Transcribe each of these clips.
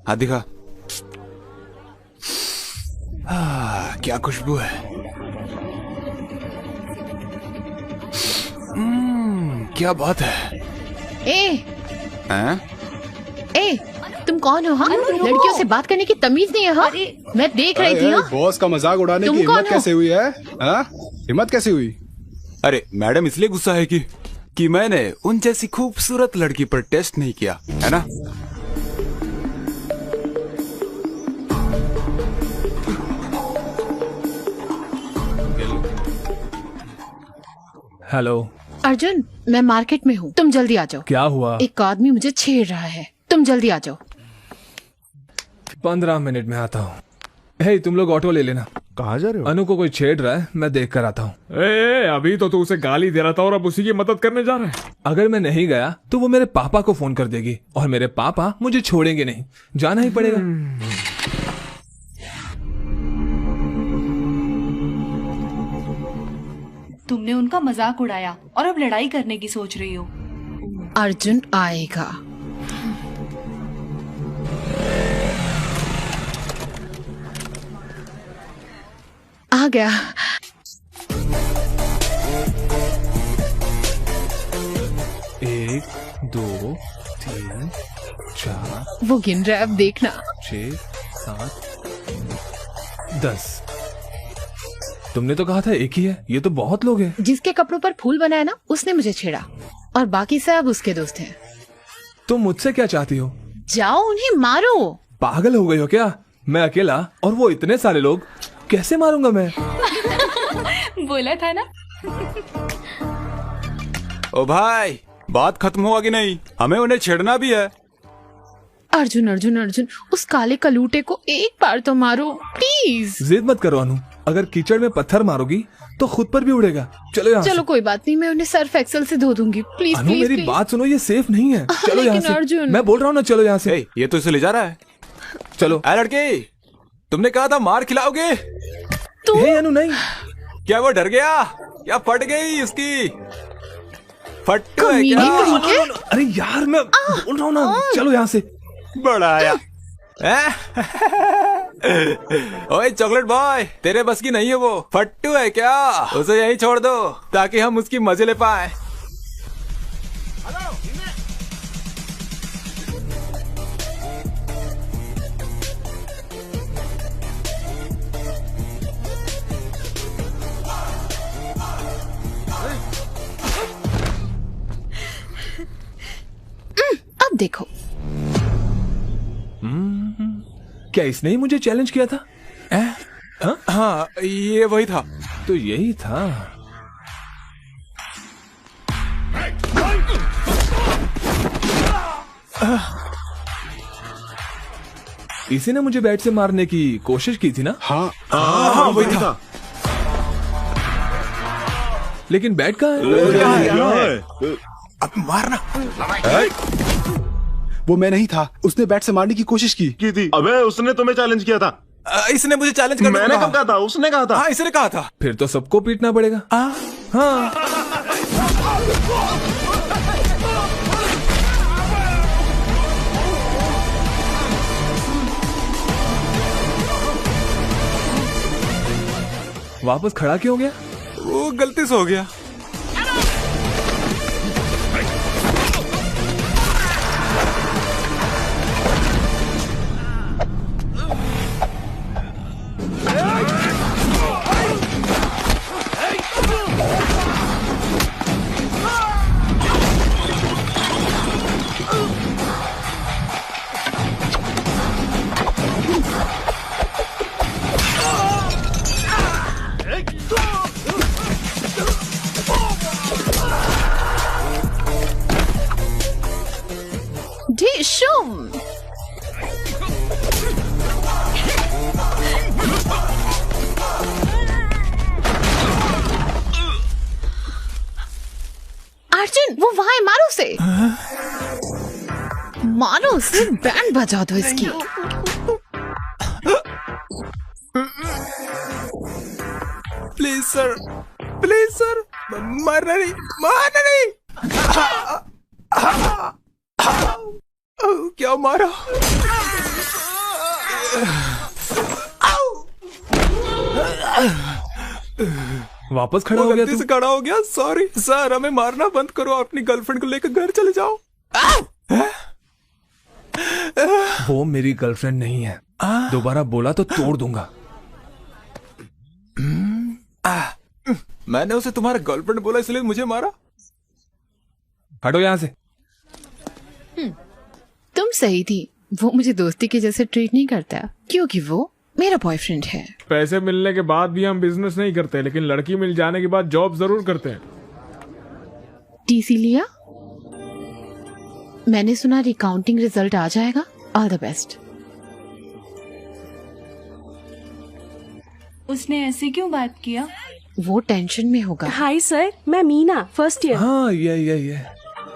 हाथ दिखा। क्या खुशबू है। क्या बात है। ए, तुम कौन हो? हाँ, लड़कियों से बात करने की तमीज नहीं है। हाँ, मैं देख रही थी। बॉस का मजाक उड़ाने की हिम्मत कैसे हुई है? हिम्मत कैसे हुई? अरे मैडम इसलिए गुस्सा है कि मैंने उन जैसी खूबसूरत लड़की पर टेस्ट नहीं किया है ना। हेलो अर्जुन, मैं मार्केट में हूँ, तुम जल्दी आ जाओ। क्या हुआ? एक आदमी मुझे छेड़ रहा है, तुम जल्दी आ जाओ। 15 मिनट में आता हूँ। हे, तुम लोग ऑटो ले लेना। कहाँ जा रहे हो? अनु को कोई छेड़ रहा है, मैं देख कर आता हूँ। अभी तो तू उसे गाली दे रहा था और अब उसी की मदद करने जा रहा है। अगर मैं नहीं गया तो वो मेरे पापा को फोन कर देगी और मेरे पापा मुझे छोड़ेंगे नहीं, जाना ही पड़ेगा। तुमने उनका मजाक उड़ाया और अब लड़ाई करने की सोच रही हो। अर्जुन आएगा। आ गया। एक, 2, 3, 4, वो गिन रहा है, अब देखना। 6, 7, 10। तुमने तो कहा था एक ही है, ये तो बहुत लोग हैं। जिसके कपड़ों पर फूल बनाया ना, उसने मुझे छेड़ा और बाकी सब उसके दोस्त हैं। तुम मुझसे क्या चाहती हो? जाओ उन्हें मारो। पागल हो गई हो क्या? मैं अकेला और वो इतने सारे लोग, कैसे मारूंगा मैं? बोला था ना। ओ भाई, बात खत्म हुआ कि नहीं? हमें उन्हें छेड़ना भी है। अर्जुन अर्जुन अर्जुन, उस काले कलूटे को एक बार तो मारो प्लीज। जिद मत करो अनु, अगर कीचड़ में पत्थर मारोगी तो खुद पर भी उड़ेगा। चलो यहाँ चलो से। कोई बात नहीं, मैं उन्हें सर्फ एक्सेल से धो दूंगी। प्लीज अनु प्लीज मेरी प्लीज। बात सुनो, ये सेफ नहीं है। चलो यहाँ लेकिन से। अर्जुन। मैं बोल रहा हूँ ना, चलो यहाँ से। ये तो इसे ले जा रहा है। चलो। अरे लड़के, तुमने कहा था मार खिलाओगे। हे अनु नहीं। क्या वो डर गया? क्या फट गई उसकी? फट्टू है कमीने क्या? कहीं के? अरे यार मैं बोल रहा हूँ ना, चलो यहाँ से। बड़ा आया। ओए चॉकलेट बॉय, तेरे बस की नहीं है वो। फट्टू है क्या? उसे यहीं छोड़ दो ताकि हम उसकी मजे ले पाए। अब देखो। क्या इसने ही मुझे चैलेंज किया था? हाँ, ये वही था। तो यही था। इसी ने मुझे बैट से मारने की कोशिश की थी ना? हाँ वही था। लेकिन बैट कहाँ है? अब मारना। वो मैं नहीं था, उसने बैट से मारने की कोशिश की थी। अबे उसने तुम्हें चैलेंज किया था। इसने मुझे चैलेंज करने मैंने कब कहा था? उसने कहा था। हाँ, इसने कहा था। फिर तो सबको पीटना पड़ेगा। हाँ। वापस खड़ा क्यों हो गया? वो गलती से हो गया। डिशुम। अर्जुन, वो वहां है, मारो उसे। मारो उसे, बैंड बजा दो इसकी। प्लीज सर, प्लीज सर, मारना नहीं, मारना नहीं। क्या मारा? वापस खड़ा हो गया गलती तू? से खड़ा हो गया, सॉरी सर। हमें मारना बंद करो, अपनी गर्लफ्रेंड को लेकर घर चले जाओ। वो मेरी गर्लफ्रेंड नहीं है, दोबारा बोला तो तोड़ दूंगा। मैंने उसे तुम्हारा गर्लफ्रेंड बोला इसलिए मुझे मारा। हटो यहाँ से। तुम सही थी, वो मुझे दोस्ती के जैसे ट्रीट नहीं करता क्योंकि वो मेरा बॉयफ्रेंड है। पैसे मिलने के बाद भी हम बिजनेस नहीं करते, लेकिन लड़की मिल जाने के बाद जॉब जरूर करते हैं। टीसी लिया? मैंने सुना रिकाउंटिंग रिजल्ट आ जाएगा। All the best. उसने ऐसे क्यों बात किया? वो टेंशन में होगा। हाय सर, मैं मीना, फर्स्ट ईयर। हाँ ये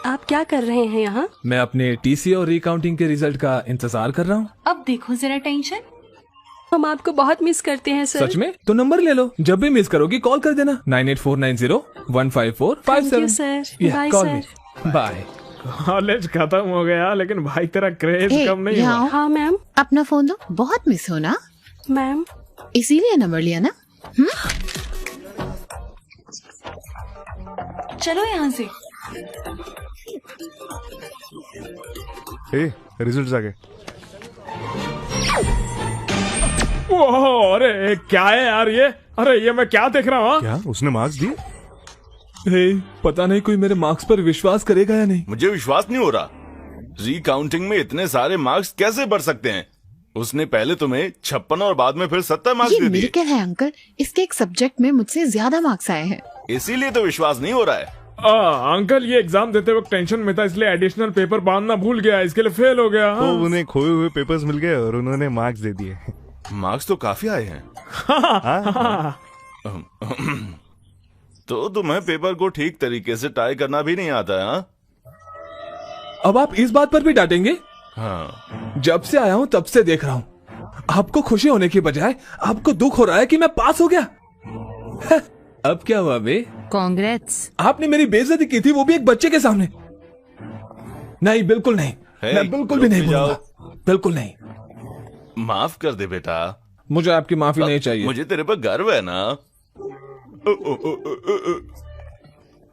आप क्या कर रहे हैं यहाँ? मैं अपने टीसी और रिकाउंटिंग के रिजल्ट का इंतजार कर रहा हूँ। अब देखो जरा टेंशन। हम आपको बहुत मिस करते हैं सर। सच में? तो नंबर ले लो, जब भी मिस करोगी कॉल कर देना। 9849015457। Thank you, sir. Bye, sir. Bye. College खत्म हो गया, लेकिन भाई तेरा क्रेज हे, कम नहीं यहाँ हुआ। आओ। हाँ मैम। अपना फोन दो। बहुत मिस हो ना, मैम इसीलिए नंबर लिया ना। चलो यहाँ से। रिजल्ट आ गए। ओह, अरे क्या है यार ये? अरे ये मैं क्या देख रहा हूँ? क्या उसने मार्क्स दिए? पता नहीं कोई मेरे मार्क्स पर विश्वास करेगा या नहीं। मुझे विश्वास नहीं हो रहा। रिकाउंटिंग में इतने सारे मार्क्स कैसे बढ़ सकते हैं? उसने पहले तुम्हें 56 और बाद में फिर 70 मार्क्स ये दे दिए। मिराकल है अंकल। इसके एक सब्जेक्ट में मुझसे ज्यादा मार्क्स आए हैं। इसीलिए तो विश्वास नहीं हो रहा है। अंकल ये एग्जाम देते वक्त टेंशन में था, इसलिए एडिशनल पेपर बांधना भूल गया, इसके लिए फेल हो गया। तो उन्हें खोए हुए पेपर्स मिल गए और उन्होंने मार्क्स दे दिए। मार्क्स तो काफी आए हैं। तो तुम्हें पेपर को ठीक तरीके से टाई करना भी नहीं आता है? हाँ? अब आप इस बात पर भी डांटेंगे? हाँ। जब से आया हूँ तब से देख रहा हूँ, आपको खुशी होने की बजाय आपको दुख हो रहा है कि मैं पास हो गया। अब क्या हुआ बे? कांग्रेट्स। आपने मेरी बेइज्जती की थी, वो भी एक बच्चे के सामने। नहीं, बिल्कुल नहीं। मैं बिल्कुल भी नहीं बोलूंगा। बिल्कुल नहीं। माफ कर दे बेटा। मुझे आपकी माफी नहीं चाहिए। मुझे तेरे पर गर्व है ना।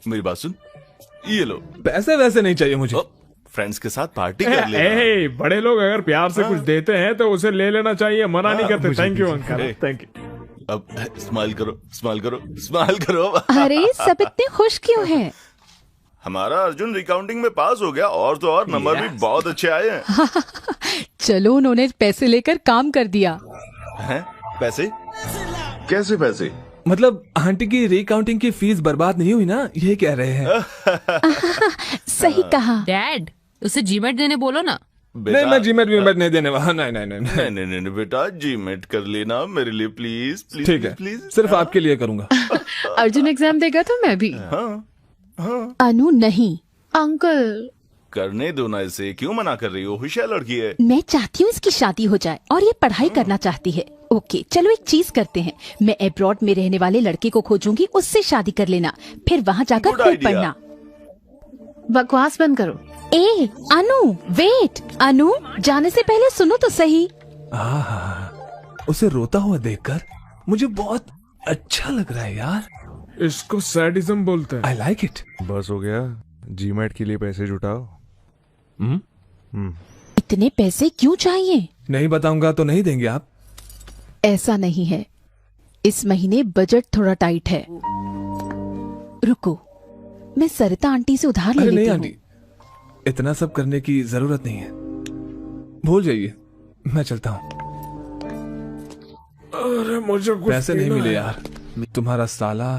मेरी बात सुन, ये लो। पैसे वैसे नहीं चाहिए मुझे। फ्रेंड्स के साथ पार्टी कर लेना। बड़े लोग अगर प्यार से कुछ देते हैं तो उसे ले लेना चाहिए, मना नहीं करते। Thank you uncle, thank you. अब स्माइल करो, स्माइल करो, स्माइल करो। अरे सब इतने खुश क्यों हैं? हमारा अर्जुन रिकाउंटिंग में पास हो गया, और तो और नंबर भी बहुत अच्छे आए हैं। चलो उन्होंने पैसे लेकर काम कर दिया। हैं? पैसे? कैसे पैसे? मतलब आंटी की रिकाउंटिंग की फीस बर्बाद नहीं हुई ना, ये कह रहे हैं। सही कहा। डैड, उसे जीमेट देने बोलो ना। नहीं, मैं जीमेट नहीं देने वाला। नहीं, बेटा, जीमेट कर लेना मेरे लिए प्लीज, प्लीज। ठीक है, प्लीज। सिर्फ आपके लिए करूंगा। अर्जुन एग्जाम देगा तो मैं भी। अनु नहीं। अंकल करने दो ना, इसे क्यों मना कर रही हो? होशियार लड़की है। मैं चाहती हूँ इसकी शादी हो जाए और ये पढ़ाई करना चाहती है। ओके चलो एक चीज करते हैं, मैं अब्रॉड में रहने वाले लड़के को खोजूंगी, उससे शादी कर लेना, फिर वहाँ जाकर Good खूब idea. पढ़ना। बकवास बंद करो। ए अनु, वेट। अनु, जाने से पहले सुनो तो सही। उसे रोता हुआ देखकर मुझे बहुत अच्छा लग रहा है यार। इसको सैडिज्म बोलते हैं। I like it. बस हो गया, जीमेट के लिए पैसे जुटाओ। इतने पैसे क्यों चाहिए? नहीं बताऊंगा तो नहीं देंगे आप? ऐसा नहीं है, इस महीने बजट थोड़ा टाइट है। रुको, मैं सरिता आंटी से उधार ले अरे नहीं लेती हूँ। आंटी, इतना सब करने की जरूरत नहीं है, भूल जाइए, मैं चलता हूँ। अरे मुझे कुछ पैसे नहीं पीना मिले है। यार, तुम्हारा साला।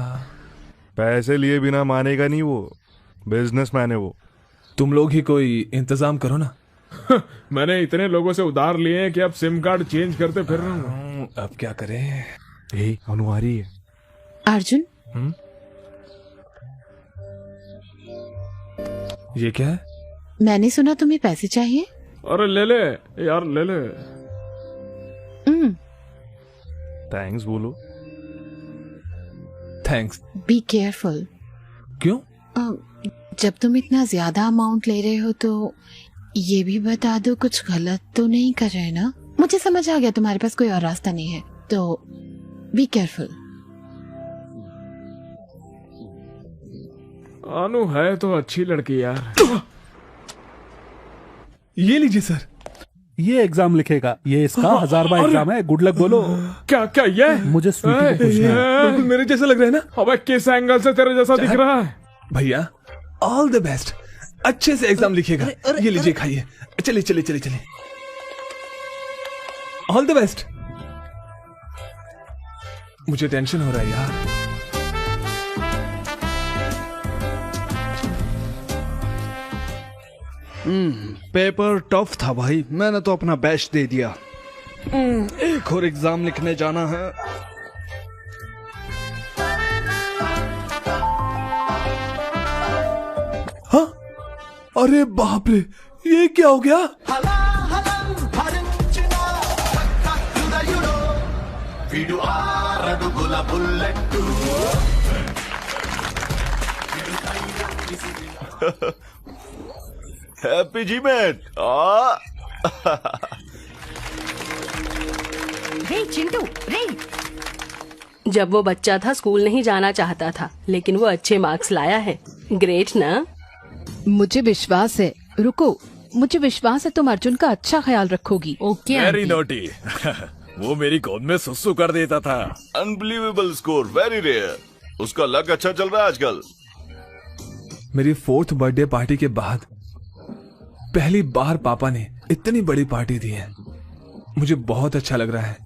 पैसे लिए बिना मानेगा नहीं, वो बिजनेसमैन है वो। तुम लोग ही कोई इंतजाम करो ना। मैंने इतने लोगों से उधार लिए हैं कि अब सिम कार्ड चेंज करते फिर रहा हूँ। अब क्या करें? अनु आ रही है। अर्जुन, ये क्या है? मैंने सुना तुम्हें पैसे चाहिए। अरे ले ले यार, ले ले। थैंक्स बोलो। थैंक्स। Be careful. क्यों? जब तुम इतना ज्यादा अमाउंट ले रहे हो तो ये भी बता दो कुछ गलत तो नहीं कर रहे ना? मुझे समझ आ गया तुम्हारे पास कोई और रास्ता नहीं है, तो बी केयरफुल। अनु है तो अच्छी लड़की यार। ये लीजिए सर। ये एग्जाम लिखेगा, ये इसका 1000 बार एग्जाम है। गुड लक बोलो। क्या क्या ये? मुझे स्वीटी को पूछना है। बिल्कुल मेरे जैसा लग रहा है ना? अबे किस एंगल से तेरे जैसा दिख रहा है? भैया ऑल द बेस्ट, अच्छे से एग्जाम लिखिएगा। ये लीजिए खाइए। चलिए चलिए चलिए चलिए, ऑल द बेस्ट। मुझे टेंशन हो रहा है यार। पेपर टफ था भाई, मैंने तो अपना बेस्ट दे दिया। एक और एग्जाम लिखने जाना है। हाँ? अरे बाप रे, ये क्या हो गया? हैप्पी जी मेट। रे चिंटू रे। जब वो बच्चा था स्कूल नहीं जाना चाहता था, लेकिन वो अच्छे मार्क्स लाया है। ग्रेट ना? मुझे विश्वास है। रुको, मुझे विश्वास है तुम अर्जुन का अच्छा ख्याल रखोगी। Okay very naughty. वो मेरी गोद में सुसु कर देता था। Unbelievable score, very rare. उसका लक अच्छा चल रहा है आजकल। मेरी 4th बर्थडे पार्टी के बाद पहली बार पापा ने इतनी बड़ी पार्टी दी है। मुझे बहुत अच्छा लग रहा है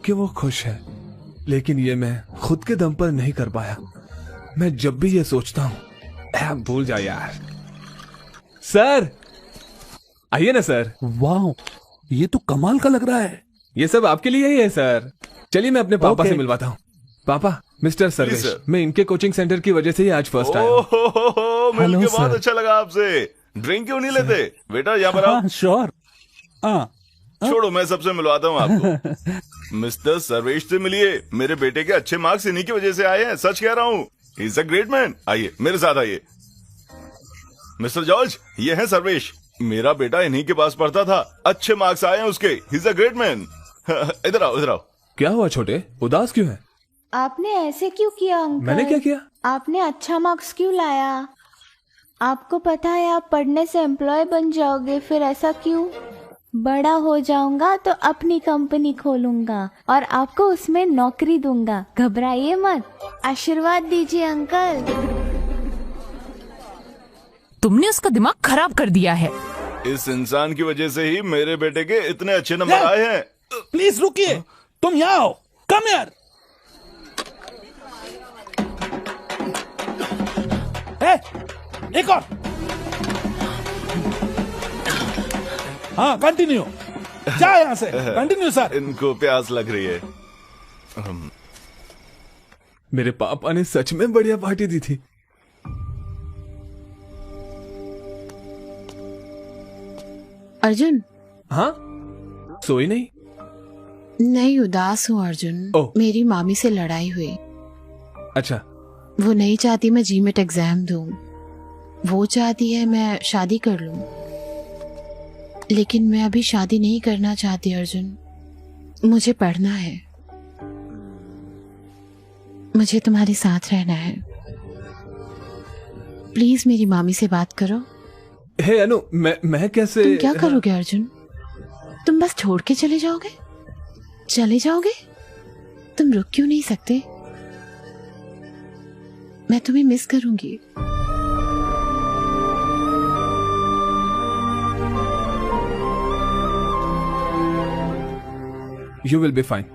कि वो खुश है, लेकिन ये मैं खुद के दम पर नहीं कर पाया। मैं जब भी ये सोचता हूँ, भूल जा यार। सर आइए ना सर। वाह, ये तो कमाल का लग रहा है। ये सब आपके लिए ही है सर। चलिए मैं अपने पापा से मिलवाता हूँ। पापा, मिस्टर सर्वेश, मैं इनके कोचिंग सेंटर की वजह से ही आज फर्स्ट आया हूँ। मिलके बहुत अच्छा लगा आपसे। ड्रिंक क्यों नहीं लेते बेटा? यहाँ पर आओ। श्योर। छोड़ो, मैं सबसे मिलवाता हूँ आपको। मिस्टर सर्वेश से मिलिए। मेरे बेटे के अच्छे मार्क्स इन्हीं की वजह से आए हैं, सच कह रहा हूँ। He is a great man. आइए मेरे साथ आइए। मिस्टर जॉर्ज, ये है सर्वेश। मेरा बेटा इन्हीं के पास पढ़ता था, अच्छे मार्क्स आए हैं उसके। He is a great man. इधर आओ, इधर आओ। क्या हुआ छोटे, उदास क्यों है? आपने ऐसे क्यों किया अंकल? मैंने क्या किया? आपने अच्छा मार्क्स क्यों लाया? आपको पता है आप पढ़ने से एम्प्लॉय बन जाओगे, फिर ऐसा क्यों? बड़ा हो जाऊंगा तो अपनी कंपनी खोलूंगा और आपको उसमें नौकरी दूंगा। घबराइए मत, आशीर्वाद दीजिए अंकल। तुमने उसका दिमाग खराब कर दिया है। इस इंसान की वजह से ही मेरे बेटे के इतने अच्छे नंबर आए हैं। प्लीज रुकिए, तुम यहाँ आओ। कम यार। एक और। हाँ कंटिन्यू। जा यहाँ से। Continue sir. इनको प्यास लग रही है। मेरे पापा ने सच में बढ़िया पार्टी दी थी। अर्जुन। हाँ? सोई नहीं? नहीं, उदास हूँ अर्जुन। मेरी मामी से लड़ाई हुई। अच्छा। वो नहीं चाहती मैं जीमेट एग्जाम दूं, वो चाहती है मैं शादी कर लूं। लेकिन मैं अभी शादी नहीं करना चाहती अर्जुन, मुझे पढ़ना है। मुझे तुम्हारे साथ रहना है। प्लीज मेरी मामी से बात करो। हे अनु, मैं कैसे? तुम क्या करोगे अर्जुन? तुम बस छोड़ के चले जाओगे? चले जाओगे? तुम रुक क्यों नहीं सकते? मैं तुम्हें मिस करूंगी। You will be fine.